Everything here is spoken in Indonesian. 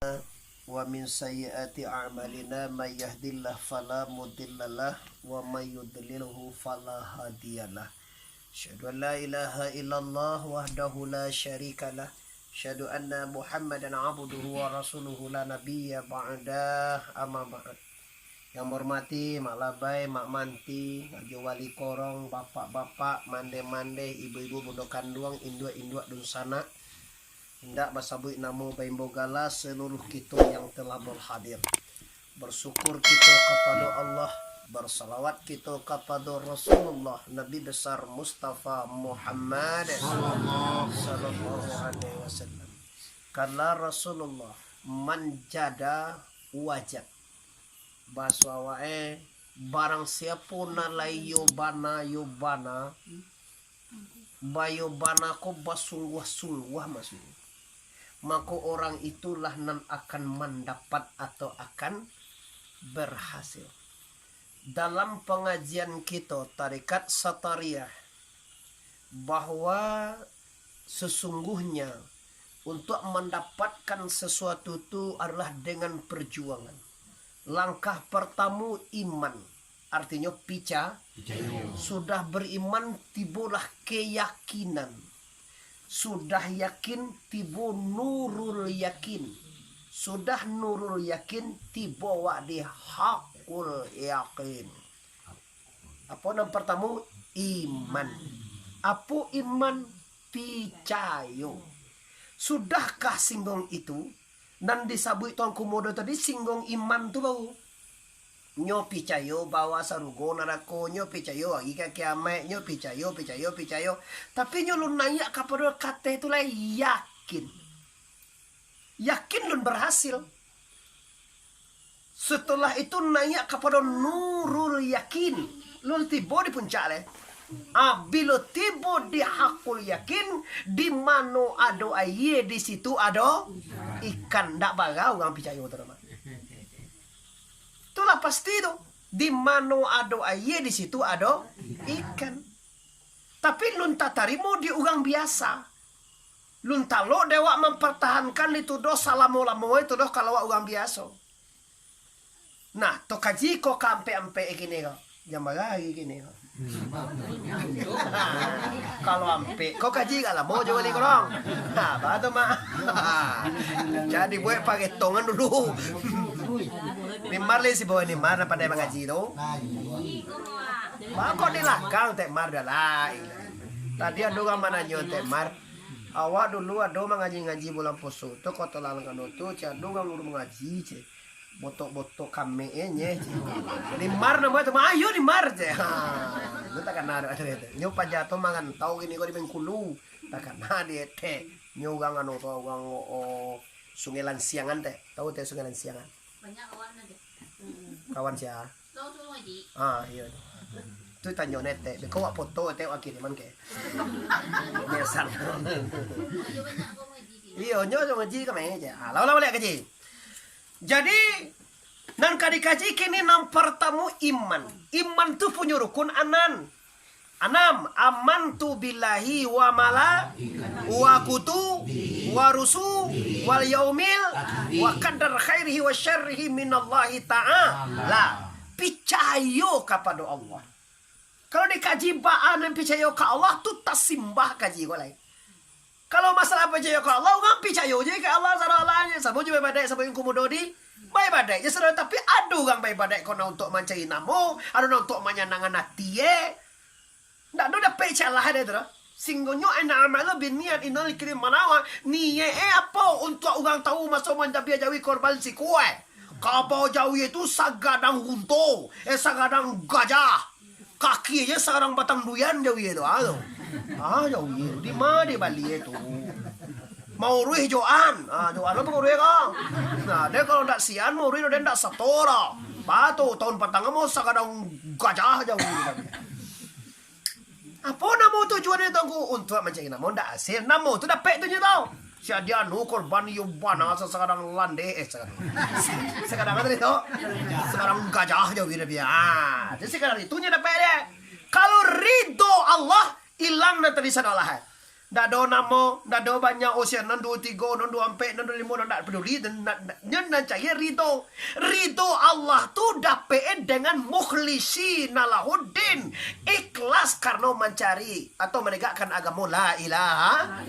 wa min sayyiati a'malina may yahdihillahu fala mudhillalah wa may yudlilhu fala hadiyalah. Asyhadu an la ilaha illallah wahdahu la syarikalah. Asyhadu anna Muhammadan abduhu wa rasuluhu la nabiyya ba'da, amma ba'd. Yang hormati Mak Labai, Mak Manti, Mak Wali Korong, bapak-bapak, mande-mande, ibu-ibu bodoh kanduang, induk-induk dun sana. Hendak basabui namo baimbogala seluruh kita yang telah berhadir. Bersyukur kita kepada Allah, bersalawat kita kepada Rasulullah Nabi besar Mustafa Muhammad sallallahu alaihi wasallam. Kala Rasulullah manjada wajib. Baso wae barang siapa nalai yobana bayo bana ko basungguh-sungguh maksudnya, maka orang itulah nan akan mendapat atau akan berhasil. Dalam pengajian kita Tarekat Satariyah, bahwa sesungguhnya untuk mendapatkan sesuatu itu adalah dengan perjuangan. Langkah pertama iman, artinya sudah beriman tibulah keyakinan. Sudah yakin tibu nurul yakin. Sudah nurul yakin tibu wa'di hakul yakin. Apa yang pertama? Iman. Apa iman? Picayo. Sudahkah singgung itu? Dan disabui tuan kumodo tadi singgung iman tu bau. Nyo picayo bawa sarugo narako, nyo picayo agi ka kiamat, nyo picayo. Tapi nyo lu naik kepada kata itulah yakin. Yakin lu berhasil. Setelah itu naik kepada nurul yakin. Lu tiba di puncak le. Bila tiba di hakul yakin, di mana ada air di situ ada ikan. Ndak bagau orang picayo terima. Itulah pasti itu. Di mana ada air di situ ada ikan. Tapi lun tak tarimo di orang biasa. Lun talo dewa mempertahankan itu do salamo-lamo itu do kalau orang biasa. Nah, to kaji ko kampe-ampe gini kok. Jam bagay gini kok. Kalau ampe kok kaji kalau mau coba nih korong. Nah, batu mah. Jadi buat pakai tongan dulu. Nimar le si bawa nimar na pandai mengaji tu. Bako di lakang temar dalai. Tadi ada orang mana nyon temar. Awak dulu ada mengaji bulan puasa. Tu kau telang kan tu. Cak ada orang mengaji cek. Botok-botok kami nye. Nimar nama tu. Ayo nimar cek. Lu takkan ada itu. Nyo pajato mangan tahu gini kau di Bengkulu. Takkan ada teh. Nyo orang anu tu orang Sungai Lansiangan teh. Tahu teh Sungai Lansiangan. Banyak kawan aja. Kawan siapa? Tahu tu ngaji. Iya. Tu tanya nete. Kau buat foto teh wakil man ke. Biasa. Ayo banyak kau ngaji. Iya, nyo ngaji kami aja. Lalu boleh ngaji. Jadi nan kadikaji kini nam pertama iman. Iman tu punya rukun anan. Anam amantu billahi wa mala wa kutu wa rusu wal yaumil wa qadar khairihi wa syarrihi minallahi ta'ala. Picayo kepada Allah. Kalau dikaji baan dan picayo ke Allah tu tak simbah kaji ko lain. Kalau masalah picayo ke Allah ngam picayo je ke Allah saralanya. Sabo je badai sabo yang kumudodi. Baik badai je sarah tapi adu gang baik badai kau untuk mancai namo, adu untuk manyanangan hati ndak ada pecalah ada tu. Singgonyo ena amal biniat inal kirim manawa niye apa untuk orang tahu masuk manjabia jawi korban si kue. Kapau jawi itu sagadang hunto, sagadang gajah. Kaki aja sekarang batang duyan jawi itu jawi di mana di Bali itu. Mau ruih joan, joan apa ruih kang? Nah, dia kalau ndak sian mau ruih dia ndak satora. Batu tahun petang mau sagadang gajah jawi. Apa namo tujuan itu untuk mencari namo ndak hasil namo tu dapat tu je tau. Si dia nu korban yubana sekarang lande sekarang ada itu. Sekarang gajah jauh dia. Jadi sekarang itu nya dapat dia. Kalau ridho Allah hilang nanti di sana Allah. Ndak ada nama, ndak ada banyak usia, nan 2 3, nan 2 4, nan 2 5, nan tak peduli dan nan caya ridho. Ridho Allah tu dapat dengan mukhlisina lahuddin, ikhlas karena mencari atau menegakkan agama la ilaha